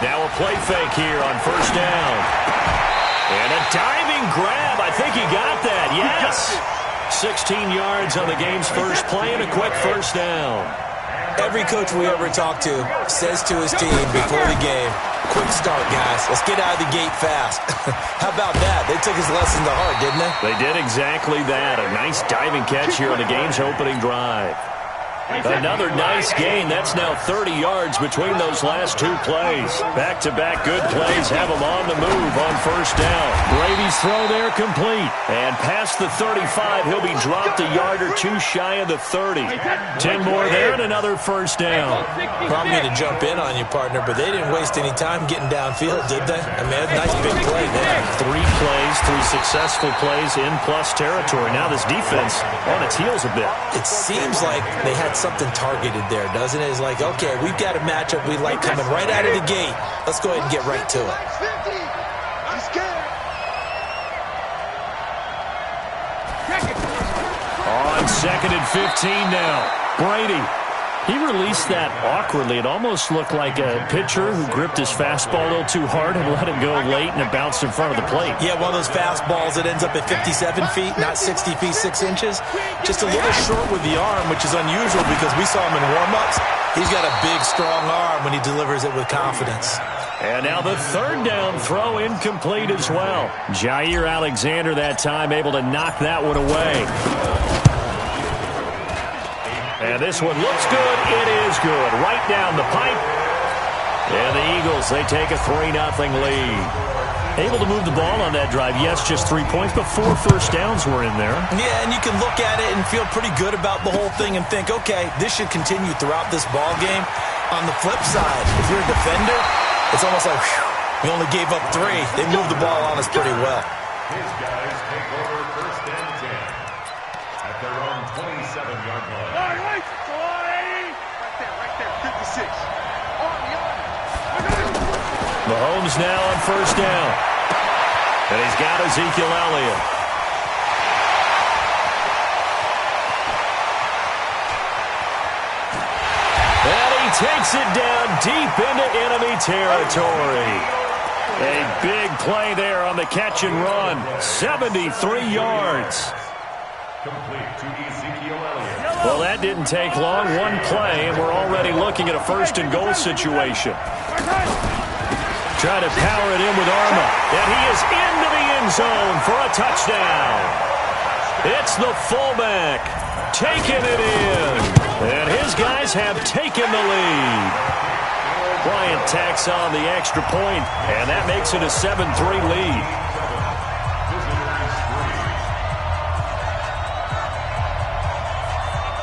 Now a play fake here on first down. And a diving grab. I think he got that. Yes. 16 yards on the game's first play and a quick first down. Every coach we ever talk to says to his team before the game, quick start, guys. Let's get out of the gate fast. How about that? They took his lesson to heart, didn't they? They did exactly that. A nice diving catch here on the game's opening drive. Another nice gain. That's now 30 yards between those last two plays. Back-to-back good plays have him on the move on first down. Brady's throw there complete. And past the 35, he'll be dropped a yard or two shy of the 30. 10 more there and another first down. Probably need to jump in on you, partner, but they didn't waste any time getting downfield, did they? I mean, a nice big play there. 3 plays, 3 successful plays in plus territory. Now this defense on its heels a bit. It seems like they had something targeted there, doesn't it? It's like, okay, we've got a matchup we like coming right out of the gate. Let's go ahead and get right to it. On 2nd and 15 now. Brady. He released that awkwardly. It almost looked like a pitcher who gripped his fastball a little too hard and let it go late, and it bounced in front of the plate. Yeah, one of those fastballs that ends up at 57 feet, not 60 feet, 6 inches. Just a little short with the arm, which is unusual because we saw him in warm-ups. He's got a big, strong arm when he delivers it with confidence. And now the third down throw incomplete as well. Jair Alexander that time able to knock that one away. And this one looks good. It is good. Right down the pipe. And the Eagles, they take a 3-0 lead. Able to move the ball on that drive. Yes, just 3 points, but 4 first downs were in there. Yeah, and you can look at it and feel pretty good about the whole thing and think, okay, this should continue throughout this ball game. On the flip side, if you're a defender, it's almost like, whew, we only gave up 3. They moved the ball on us pretty well. His guys take over first and 10 at their own 27-yard line. Right there, 56. Mahomes now on first down. And he's got Ezekiel Elliott. And he takes it down deep into enemy territory. A big play there on the catch and run. 73 yards. Complete to Ezekiel Elliott. Well, that didn't take long. One play, and we're already looking at a first and goal situation. Trying to power it in with Arma. And he is into the end zone for a touchdown. It's the fullback taking it in. And his guys have taken the lead. Bryant tacks on the extra point, and that makes it a 7-3 lead.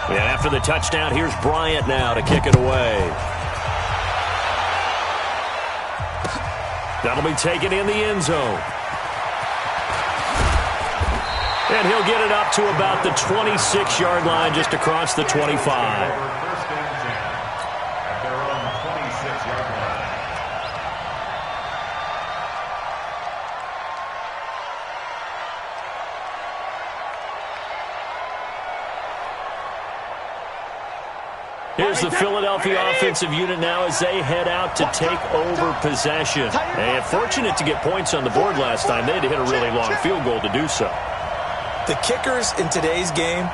And after the touchdown, here's Bryant now to kick it away. That'll be taken in the end zone. And he'll get it up to about the 26-yard line, just across the 25. First and 10 at their own 26-yard line. Here's the Philadelphia offensive unit now as they head out to take over possession. And fortunate to get points on the board last time. They had to hit a really long field goal to do so. The kickers in today's game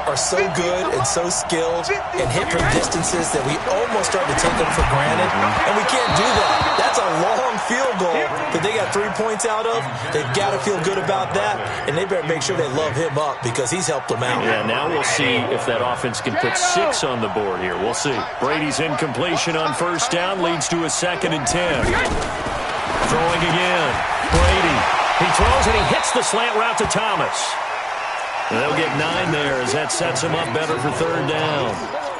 are so good and so skilled and hit from distances that we almost start to take them for granted. And we can't do that. That's a long field goal that they got 3 points out of. They've got to feel good about that, and they better make sure they love him up because he's helped them out. Yeah, now we'll see if that offense can put 6 on the board here. We'll see. Brady's incompletion on first down leads to a 2nd and 10. Throwing again. Brady. He throws and he hits the slant route to Thomas. They'll get 9 there as that sets them up better for third down.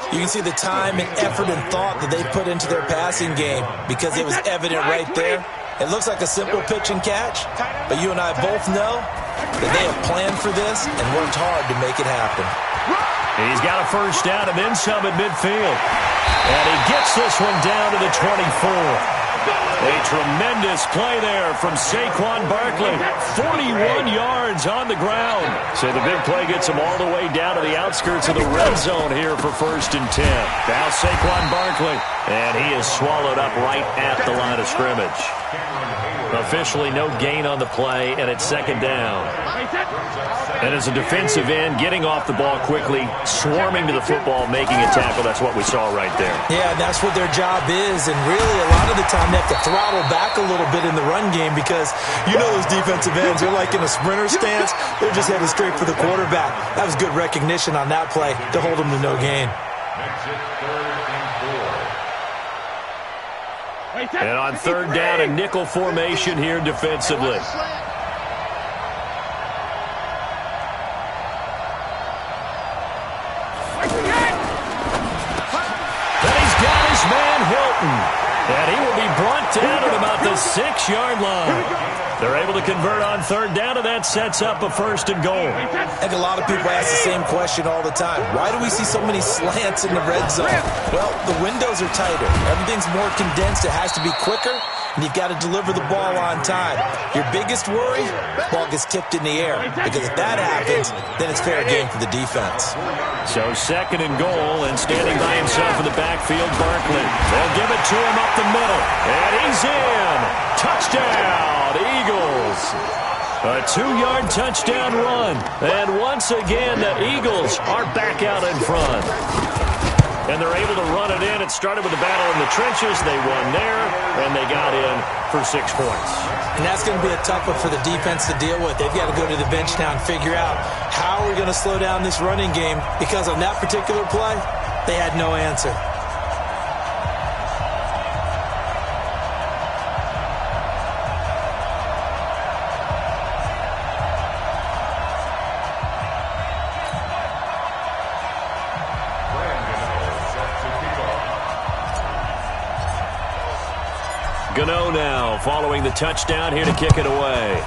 You can see the time and effort and thought that they put into their passing game because it was evident right there. It looks like a simple pitch and catch, but you and I both know that they have planned for this and worked hard to make it happen. He's got a first down and then some at midfield. And he gets this one down to the 24. A tremendous play there from Saquon Barkley. 41 yards on the ground. So the big play gets him all the way down to the outskirts of the red zone here for 1st and 10. Now Saquon Barkley. And he is swallowed up right at the line of scrimmage. Officially no gain on the play, and it's 2nd down. And as a defensive end, getting off the ball quickly, swarming to the football, making a tackle, that's what we saw right there. Yeah, that's what their job is, and really a lot of the time they have to throttle back a little bit in the run game because you know those defensive ends, they're like in a sprinter stance. They're just headed straight for the quarterback. That was good recognition on that play to hold them to no gain. And on 3rd down, a nickel formation here defensively. Then he's got his man Hilton. And he will be brought down at about the 6-yard line. They're able to convert on 3rd down, and that sets up a 1st and goal. I think a lot of people ask the same question all the time. Why do we see so many slants in the red zone? Well, the windows are tighter. Everything's more condensed. It has to be quicker, and you've got to deliver the ball on time. Your biggest worry, ball gets tipped in the air. Because if that happens, then it's fair game for the defense. So 2nd and goal, and standing by himself in the backfield, Barkley. They'll give it to him up the middle. And he's in. Touchdown, Eagles. A 2-yard touchdown run. And once again, the Eagles are back out in front. And they're able to run it in. It started with a battle in the trenches. They won there, and they got in for 6 points. And that's going to be a tough one for the defense to deal with. They've got to go to the bench now and figure out how we're going to slow down this running game, because on that particular play, they had no answer. Gano now following the touchdown here to kick it away.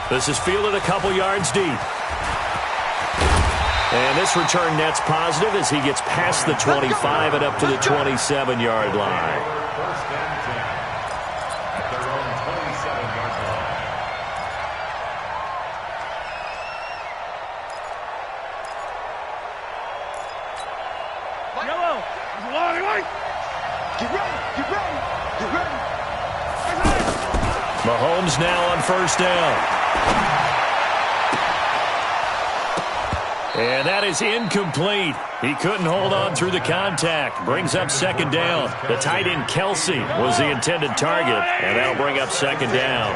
This is fielded a couple yards deep. And this return net's positive as he gets past the 25 and up to the 27-yard line. 1st and 10 at their own 27-yard line. Mahomes now on 1st down. And that is incomplete. He couldn't hold on through the contact. Brings up 2nd down. The tight end Kelsey was the intended target, and that'll bring up 2nd down.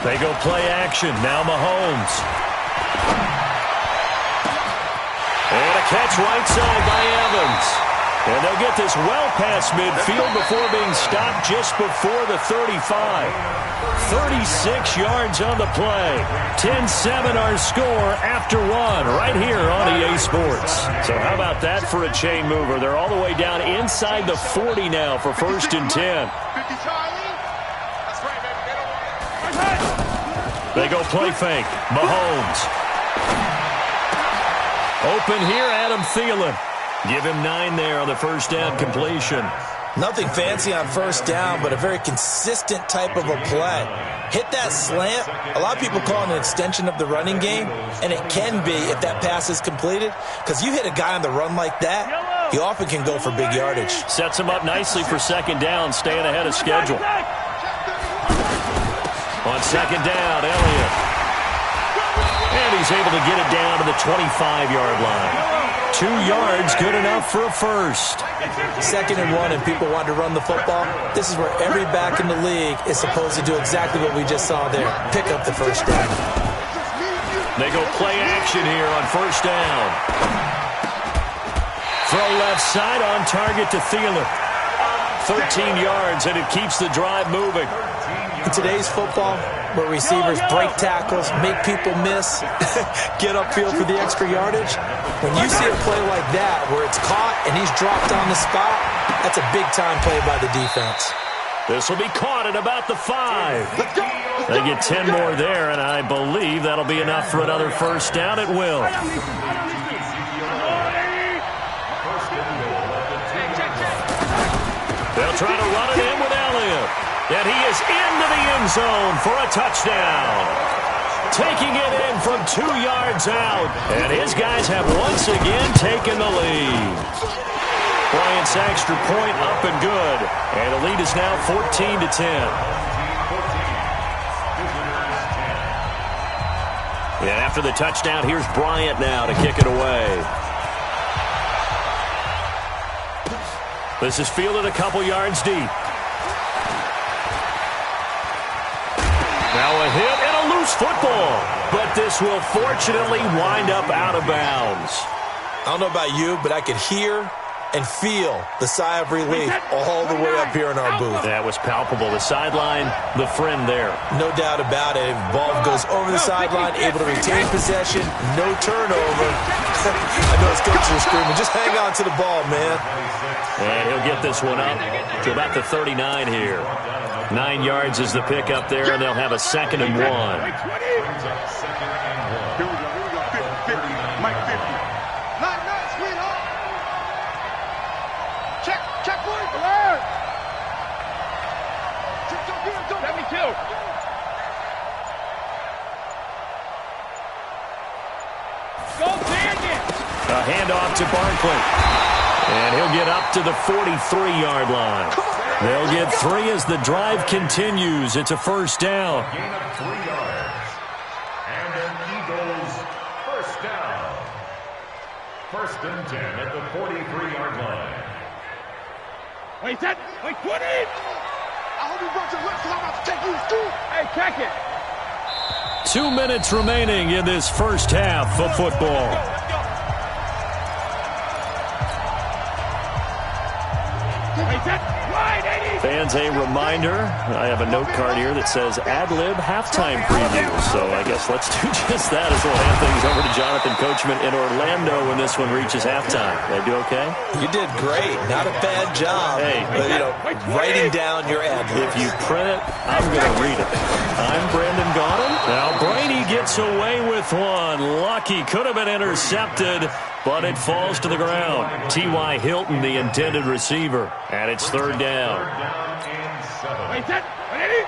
They go play action. Now Mahomes. And a catch right side by Evans. And they'll get this well past midfield before being stopped just before the 35. 36 yards on the play. 10-7 our score after 1 right here on EA Sports. So how about that for a chain mover? They're all the way down inside the 40 now for 1st and 10. They go play fake. Mahomes. Open here, Adam Thielen. Give him 9 there on the 1st down completion. Nothing fancy on 1st down, but a very consistent type of a play. Hit that slant. A lot of people call it an extension of the running game, and it can be if that pass is completed, because you hit a guy on the run like that, he often can go for big yardage. Sets him up nicely for 2nd down, staying ahead of schedule. On 2nd down, Elliott. And he's able to get it down to the 25-yard line. 2 yards, good enough for a 1st. 2nd and 1, and people want to run the football. This is where every back in the league is supposed to do exactly what we just saw there. Pick up the 1st down. They go play action here on 1st down. Throw left side on target to Thielen. 13 yards, and it keeps the drive moving. In today's football, where receivers break tackles, make people miss, get upfield for the extra yardage, when you see a play like that where it's caught and he's dropped on the spot, that's a big-time play by the defense. This will be caught at about the 5. They get 10 more there, and I believe that'll be enough for another first down. It will. They'll try to run it in with Elliott. And he is into the end zone for a touchdown. Taking it in from 2 yards out. And his guys have once again taken the lead. Bryant's extra point up and good. And the lead is now 14-10. And after the touchdown, here's Bryant now to kick it away. This is fielded a couple yards deep. Now a hit and a loose football. But this will fortunately wind up out of bounds. I don't know about you, but I could hear and feel the sigh of relief all the way up here in our booth. That was palpable. The sideline, the friend there. No doubt about it. If the ball goes over the sideline, able to retain possession, no turnover. I know his coaches are screaming, just hang on to the ball, man. And he'll get this one up to about the 39 here. 9 yards is the pick up there, and they'll have a 2nd and 1. A handoff to Barkley. And he'll get up to the 43-yard line. They'll get 3 as the drive continues. It's a first down. Gain of 3 yards. And an Eagles first down. 1st and 10 at the 43-yard line. Wait, 20! I hope you brought your lips because I'm about to take you through. Hey, check it. 2 minutes remaining in this first half of football. Fans, a reminder, I have a note card here that says ad-lib halftime preview. So I guess let's do just that as we'll hand things over to Jonathan Coachman in Orlando when this one reaches halftime. Did I do okay? You did great. Not a bad job. Hey, but, writing down your ad-libs. If you print it, I'm going to read it. I'm Brandon Gaudin. Now Brady gets away with one. Lucky, could have been intercepted, but it falls to the ground. T.Y. Hilton, the intended receiver, and it's 3rd down. Wait, that. Ready?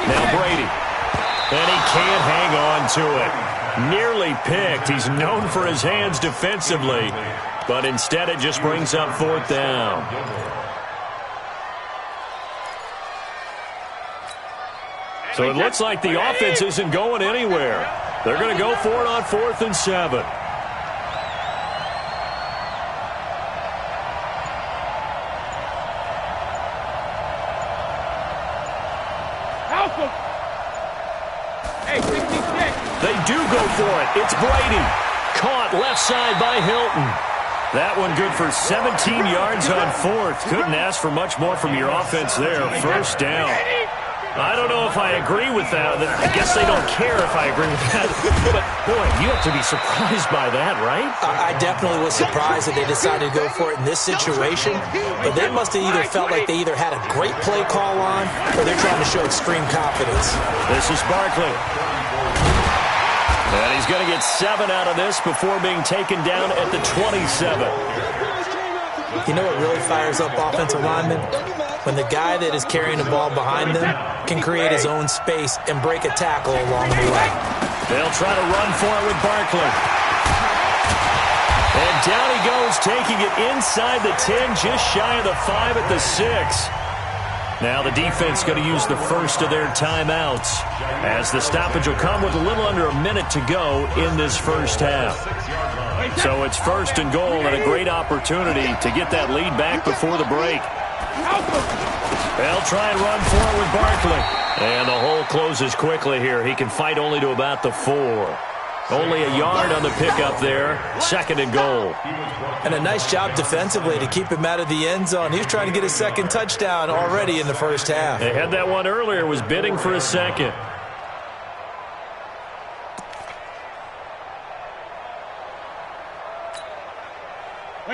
Now Brady. And he can't hang on to it. Nearly picked. He's known for his hands defensively, but instead it just brings up 4th down. So it looks like the offense isn't going anywhere. They're going to go for it on 4th and 7. Hey, 66. They do go for it. It's Brady. Caught left side by Hilton. That one good for 17 yards on 4th. Couldn't ask for much more from your offense there. First down. I don't know if I agree with that. I guess they don't care if I agree with that. But, boy, you have to be surprised by that, right? I definitely was surprised that they decided to go for it in this situation. But they must have either felt like they either had a great play call on or they're trying to show extreme confidence. This is Barkley. And he's going to get 7 out of this before being taken down at the 27. You know what really fires up offensive linemen? When the guy that is carrying the ball behind them can create his own space and break a tackle along the way. They'll try to run for it with Barkley. And down he goes, taking it inside the 10, just shy of the 5 at the 6. Now the defense going to use the first of their timeouts as the stoppage will come with a little under a minute to go in this first half. So it's 1st and goal and a great opportunity to get that lead back before the break. They'll try and run for it with Barkley. And the hole closes quickly here. He can fight only to about the 4. Only a yard on the pickup there. 2nd and goal. And a nice job defensively to keep him out of the end zone. He was trying to get his 2nd touchdown already in the first half. They had that one earlier, was bidding for a 2nd.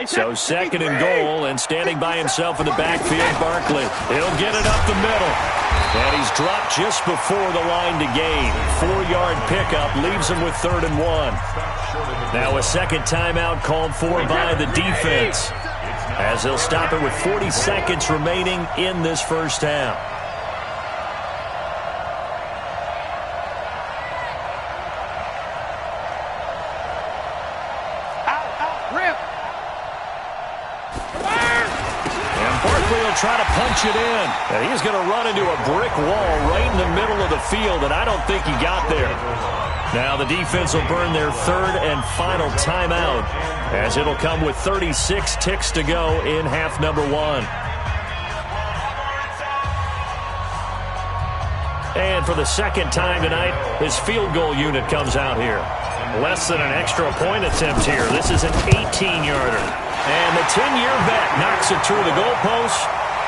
So second and goal, and standing by himself in the backfield, Barkley. He'll get it up the middle. And he's dropped just before the line to gain. 4-yard pickup leaves him with 3rd and 1. Now a second timeout called for by the defense, as they'll stop it with 40 seconds remaining in this first half. Try to punch it in. And he's going to run into a brick wall right in the middle of the field, and I don't think he got there. Now the defense will burn their 3rd and final timeout, as it'll come with 36 ticks to go in half number 1. And for the second time tonight, his field goal unit comes out here. Less than an extra point attempt here. This is an 18-yarder. And the 10-year vet knocks it through the goalpost.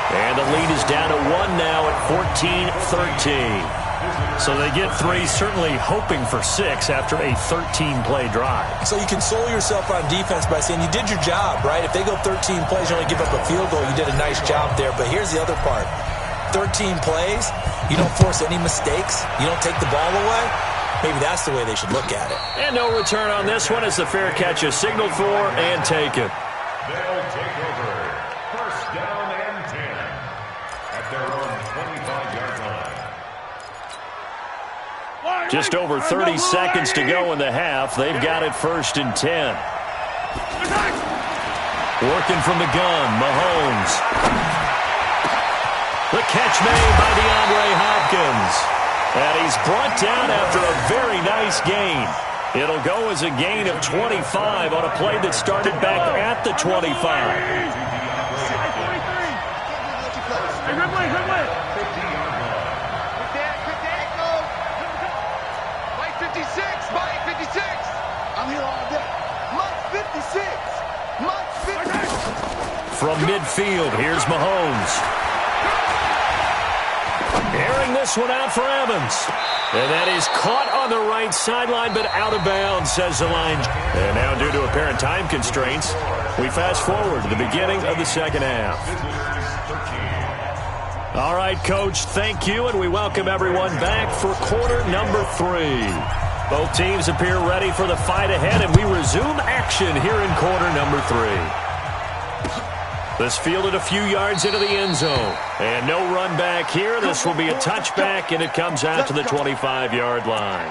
And the lead is down to 1 now at 14-13. So they get 3, certainly hoping for 6 after a 13-play drive. So you console yourself on defense by saying you did your job, right? If they go 13 plays, you only give up a field goal, you did a nice job there. But here's the other part. 13 plays, you don't force any mistakes, you don't take the ball away. Maybe that's the way they should look at it. And no return on this one as the fair catch is signaled for and taken. They'll take over. First down and 10 at their own 25-yard line. Just over 30 seconds to go in the half. They've got it 1st and 10. Working from the gun, Mahomes. The catch made by DeAndre Hopkins. And he's brought down after a very nice gain. It'll go as a gain of 25 on a play that started back at the 25. Hey, good play, good play. Mike 56, Mike 56. I'm here all day. Mike 56. Mike 56. From midfield, here's Mahomes. Airing this one out for Evans. And that is caught on the right sideline, but out of bounds, says the line. And now, due to apparent time constraints, we fast forward to the beginning of the second half. All right, Coach, thank you, and we welcome everyone back for quarter number 3. Both teams appear ready for the fight ahead, and we resume action here in quarter number 3. This fielded a few yards into the end zone. And no run back here. This will be a touchback, and it comes out to the 25-yard line.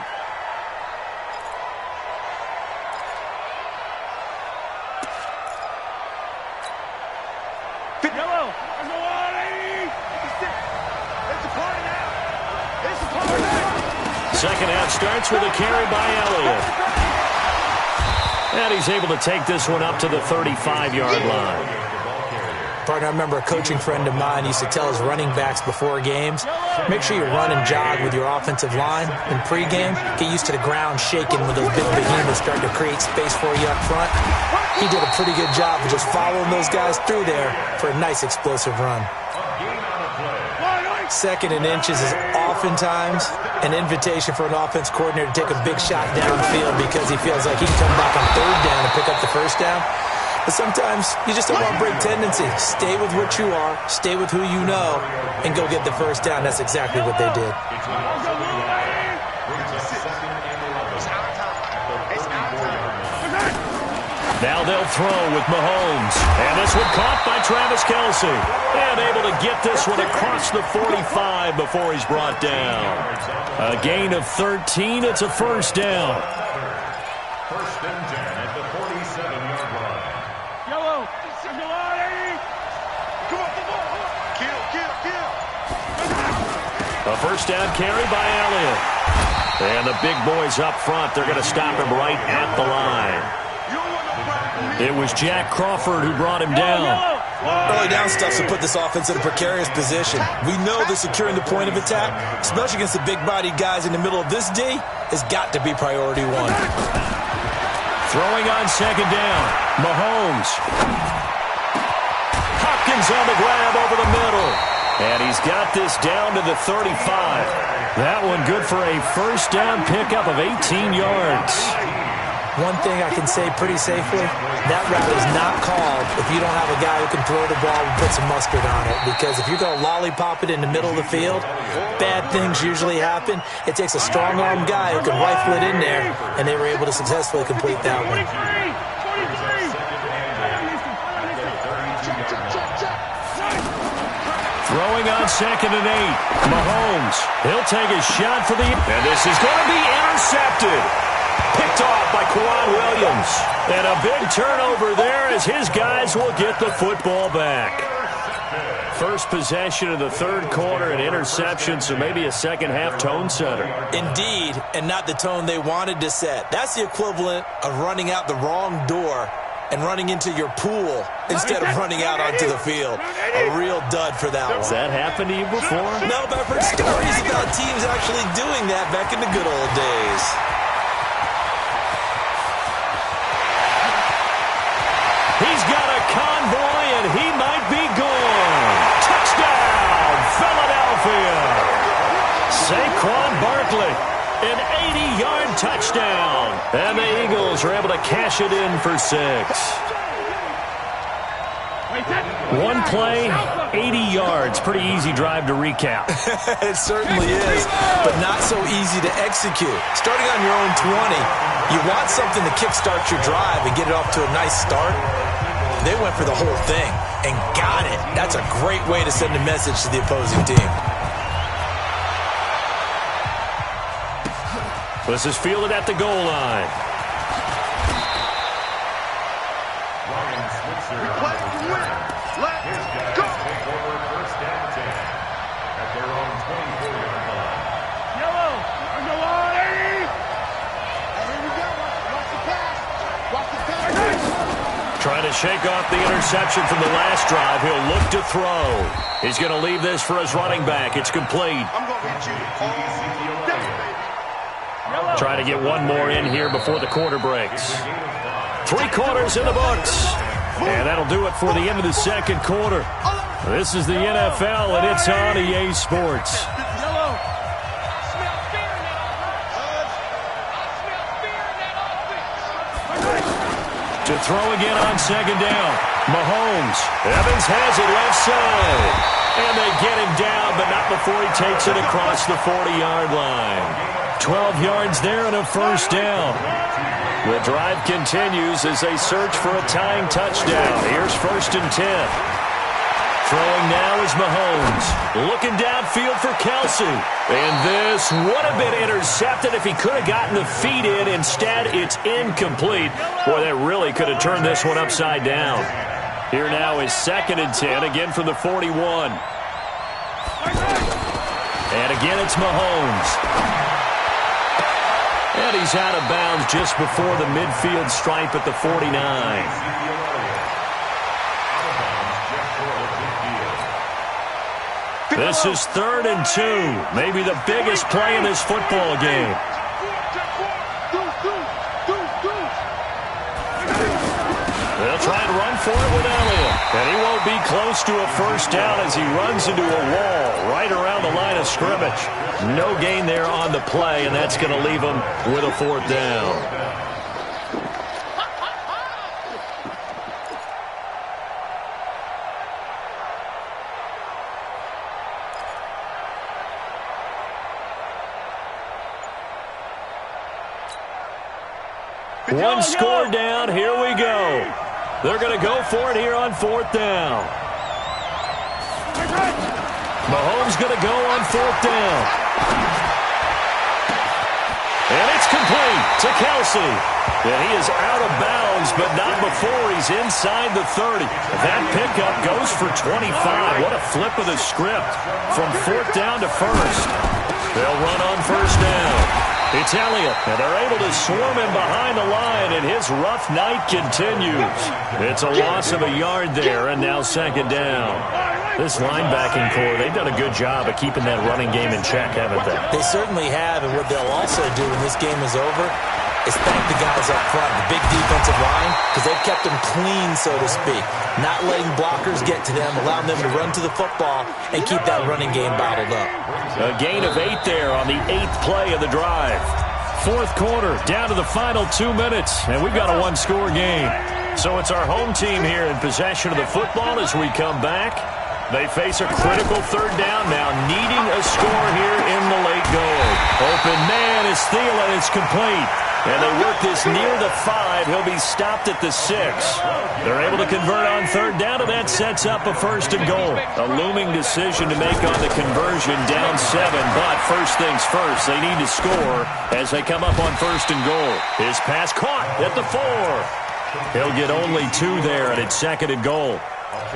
Yellow. Second half starts with a carry by Elliott. And he's able to take this one up to the 35-yard line. Partner, I remember a coaching friend of mine used to tell his running backs before games, make sure you run and jog with your offensive line in pregame. Get used to the ground shaking when those big behemoths start to create space for you up front. He did a pretty good job of just following those guys through there for a nice explosive run. Second and inches is oftentimes an invitation for an offense coordinator to take a big shot downfield because he feels like he can come back on 3rd down and pick up the 1st down. But sometimes you just don't want to break tendency. Stay with what you are, stay with who you know, and go get the 1st down. That's exactly what they did. Now they'll throw with Mahomes. And this one caught by Travis Kelce. And able to get this one across the 45 before he's brought down. A gain of 13. It's a 1st down. 1st and 10 at the 47-yard line. Yellow. Come on. Kill. A 1st down carry by Elliott. And the big boys up front, they're going to stop him right at the line. It was Jack Crawford who brought him down. Early down stuff to put this offense in a precarious position. We know that securing the point of attack, especially against the big-bodied guys in the middle of this D, has got to be priority 1. Throwing on 2nd down, Mahomes. Hopkins on the grab over the middle. And he's got this down to the 35. That one good for a 1st down pickup of 18 yards. One thing I can say pretty safely, that route is not called if you don't have a guy who can throw the ball and put some mustard on it. Because if you're going to lollipop it in the middle of the field, bad things usually happen. It takes a strong-armed guy who can rifle it in there, and they were able to successfully complete that one. Throwing on 2nd and 8. Mahomes, he'll take a shot for the... And this is going to be intercepted. Picked off by Quan Williams. And a big turnover there as his guys will get the football back. First possession of the third quarter, an interception, so maybe a second-half tone setter. Indeed, and not the tone they wanted to set. That's the equivalent of running out the wrong door and running into your pool instead of running out onto the field. A real dud for that one. Has that happened to you before? No, but I've heard stories about teams actually doing that back in the good old days. He's got a convoy, and he might be gone. Touchdown, Philadelphia. Saquon Barkley, an 80-yard touchdown. And the Eagles are able to cash it in for 6. One play, 80 yards. Pretty easy drive to recap. It certainly is, but not so easy to execute. Starting on your own 20, you want something to kickstart your drive and get it off to a nice start. They went for the whole thing and got it. That's a great way to send a message to the opposing team. This is fielded at the goal line. Request to win. Let's go. Take over 1st and 10 at their own 24-yard line. Yellow. Go on, Eddie. Here we go. Watch the pass. Watch the pass. Trying to shake off the interception from the last drive. He'll look to throw. He's going to leave this for his running back. It's complete. I'm going to hit you all day, baby. Try to get one more in here before the quarter breaks. 3 quarters in the books. And that'll do it for the end of the second quarter. This is the NFL, and it's on EA Sports. To throw again on 2nd down. Mahomes. Evans has it left side. And they get him down, but not before he takes it across the 40-yard line. 12 yards there and a 1st down. The drive continues as they search for a tying touchdown. Here's 1st and 10. Throwing now is Mahomes. Looking downfield for Kelsey. And this would have been intercepted if he could have gotten the feet in. Instead, it's incomplete. Boy, that really could have turned this one upside down. Here now is 2nd and 10, again from the 41. And again, it's Mahomes. And he's out of bounds just before the midfield stripe at the 49. This is 3rd and 2. Maybe the biggest play in this football game. They'll try and run for it with Elliott. And he won't be close to a 1st down as he runs into a wall right around the line of scrimmage. No gain there on the play, and that's going to leave him with a 4th down. One score down. Here we go. They're going to go for it here on 4th down. Mahomes going to go on 4th down. And it's complete to Kelsey. And he is out of bounds, but not before he's inside the 30. That pickup goes for 25. What a flip of the script from 4th down to 1st. They'll run on 1st down. It's Elliott, and they're able to swarm him behind the line, and his rough night continues. It's a loss of a yard there, and now 2nd down. This linebacking core, they've done a good job of keeping that running game in check, haven't they? They certainly have, and what they'll also do when this game is over is thank the guys up front, the big defensive line, because they've kept them clean, so to speak. Not letting blockers get to them, allowing them to run to the football and keep that running game bottled up. A gain of 8 there on the 8th play of the drive. fourth quarter, down to the final 2 minutes, and we've got a one-score game. So it's our home team here in possession of the football as we come back. They face a critical third down now, needing a score here in the late goal. Open man is Thielen. It's complete. And they work this near the 5. He'll be stopped at the 6. They're able to convert on third down, and that sets up a first and goal. A looming decision to make on the conversion, down 7. But first things first, they need to score as they come up on first and goal. His pass caught at the 4. He'll get only 2 there, and it's second and goal.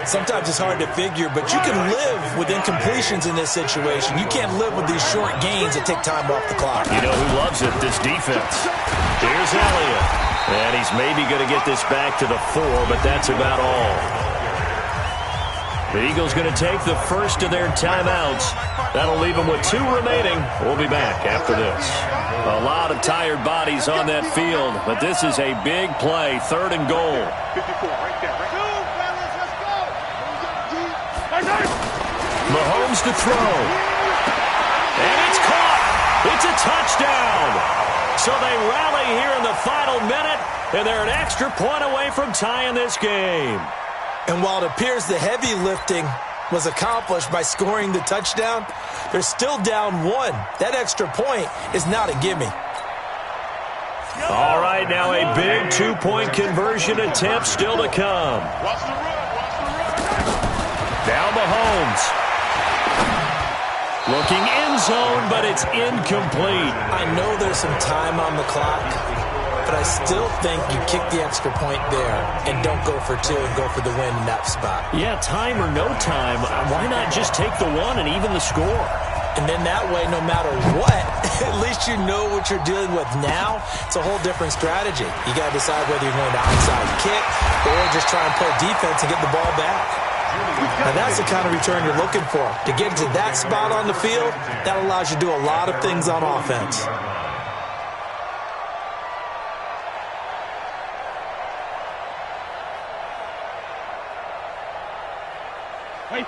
Sometimes it's hard to figure, but you can live with incompletions in this situation. You can't live with these short gains that take time off the clock. You know who loves it? This defense. Here's Elliott. And he's maybe going to get this back to the 4, but that's about all. The Eagles going to take the first of their timeouts. That'll leave them with 2 remaining. We'll be back after this. A lot of tired bodies on that field, but this is a big play, third and goal. 54 right there. Mahomes to throw. And it's caught. It's a touchdown. So they rally here in the final minute, and they're an extra point away from tying this game. And while it appears the heavy lifting was accomplished by scoring the touchdown, they're still down 1. That extra point is not a gimme. All right, now a big 2-point conversion attempt still to come. Now Mahomes. Looking end zone, but it's incomplete. I know there's some time on the clock, but I still think you kick the extra point there and don't go for 2 and go for the win in that spot. Yeah, time or no time, why not just take the 1 and even the score? And then that way, no matter what, at least you know what you're dealing with now. It's a whole different strategy. You got to decide whether you're going to onside kick or just try and play defense and get the ball back. Now that's the kind of return you're looking for. To get to that spot on the field, that allows you to do a lot of things on offense.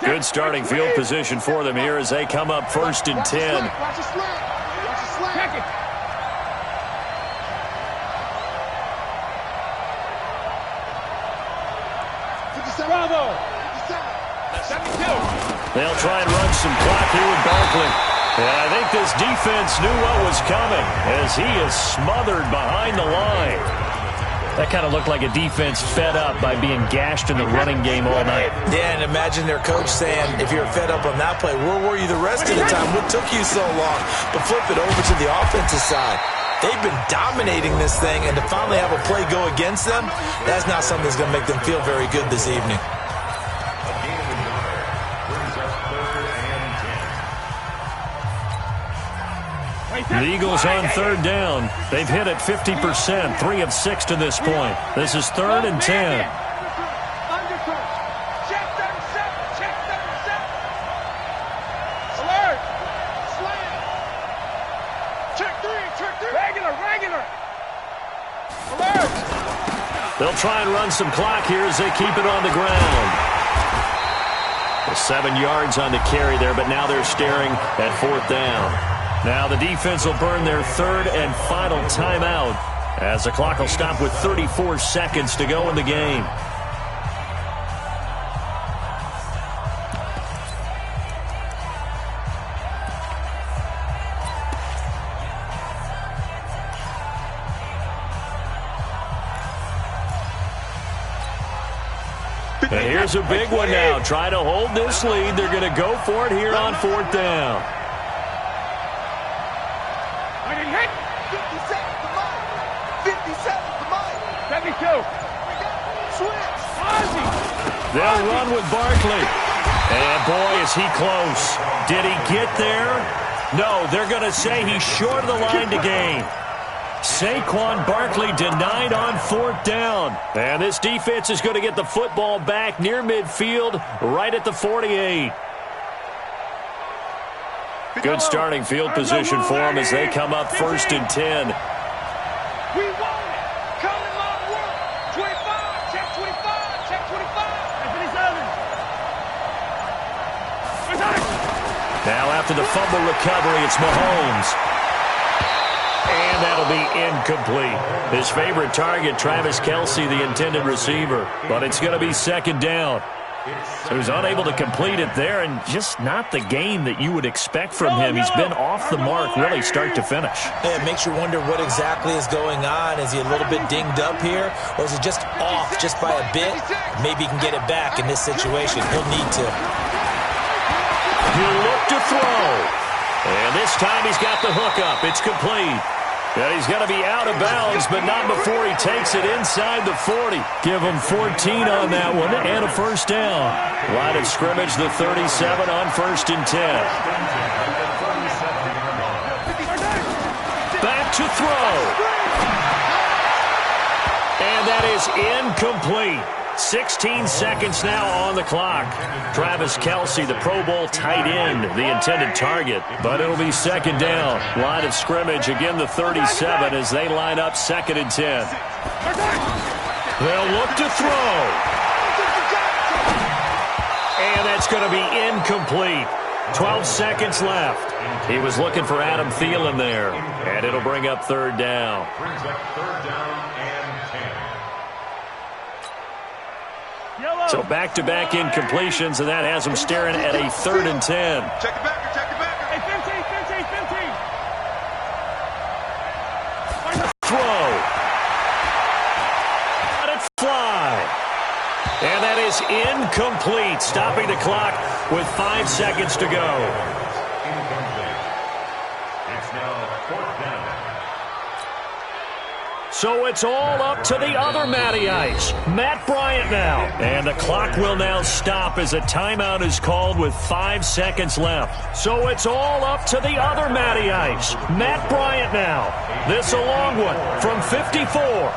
Good starting field position for them here as they come up first and 10. Watch the slant. Watch the slant. Check it. Bravo. They'll try and run some clock here with Barkley. And I think this defense knew what was coming as he is smothered behind the line. That kind of looked like a defense fed up by being gashed in the running game all night. Yeah, and imagine their coach saying, if you're fed up on that play, where were you the rest of the time? What took you so long to flip it over to the offensive side? They've been dominating this thing, and to finally have a play go against them, that's not something that's going to make them feel very good this evening. The Eagles on third down. They've hit it 50%, 3 of 6 to this point. This is 3rd and 10. Check 37. Check 37. Alert. Slant. Check 3. Regular. Alert. They'll try and run some clock here as they keep it on the ground. 7 yards on the carry there, but now they're staring at 4th down. Now the defense will burn their 3rd and final timeout as the clock will stop with 34 seconds to go in the game. And here's a big one now. Try to hold this lead. They're going to go for it here on 4th down. 72. Switch. They'll run with Barkley. And boy, is he close. Did he get there? No, they're going to say he's short of the line to gain. Saquon Barkley denied on 4th down. And this defense is going to get the football back near midfield, right at the 48. Good starting field position for them as they come up 1st and 10. We want it. Come in my work. 25. Check 25. Check 25. Now after the fumble recovery, it's Mahomes. And that'll be incomplete. His favorite target, Travis Kelce, the intended receiver. But it's going to be second down. So he's unable to complete it there, and just not the game that you would expect from him. He's been off the mark really start to finish. Yeah, it makes you wonder what exactly is going on. Is he a little bit dinged up here, or is it just off just by a bit? Maybe he can get it back in this situation. He'll need to. He'll look to throw. And this time he's got the hook up. It's complete. And he's going to be out of bounds, but not before he takes it inside the 40. Give him 14 on that one and a first down. Line of scrimmage, the 37 on 1st and 10. Back to throw. And that is incomplete. 16 seconds now on the clock. Travis Kelce, the Pro Bowl tight end, the intended target. But it'll be second down. Line of scrimmage, again the 37 as they line up 2nd and 10. They'll look to throw. And that's going to be incomplete. 12 seconds left. He was looking for Adam Thielen there. And it'll bring up 3rd down. Brings up 3rd down and 10. So back-to-back incompletions, and that has him staring at a 3rd and 10. Check it back. Hey, 15. Throw. Let it fly. And that is incomplete, stopping the clock with 5 seconds to go. Incomplete. It's now 4th down. So it's all up to the other Matty Ice, Matt Bryant now. And the clock will now stop as a timeout is called with 5 seconds left. So it's all up to the other Matty Ice, Matt Bryant now. This a long one from 54.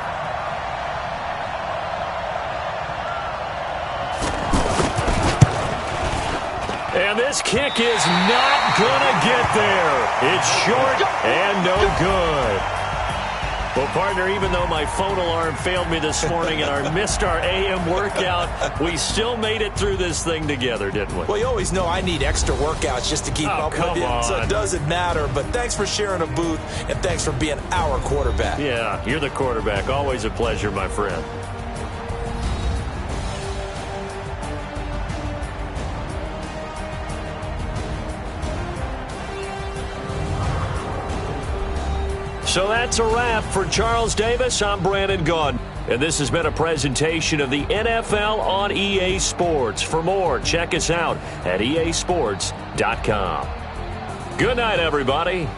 And this kick is not gonna get there. It's short and no good. Well, partner, even though my phone alarm failed me this morning and I missed our AM workout, we still made it through this thing together, didn't we? Well, you always know I need extra workouts just to keep up with you, so it doesn't matter. But thanks for sharing a booth, and thanks for being our quarterback. Yeah, you're the quarterback. Always a pleasure, my friend. So that's a wrap for Charles Davis. I'm Brandon Gaudin. And this has been a presentation of the NFL on EA Sports. For more, check us out at easports.com. Good night, everybody.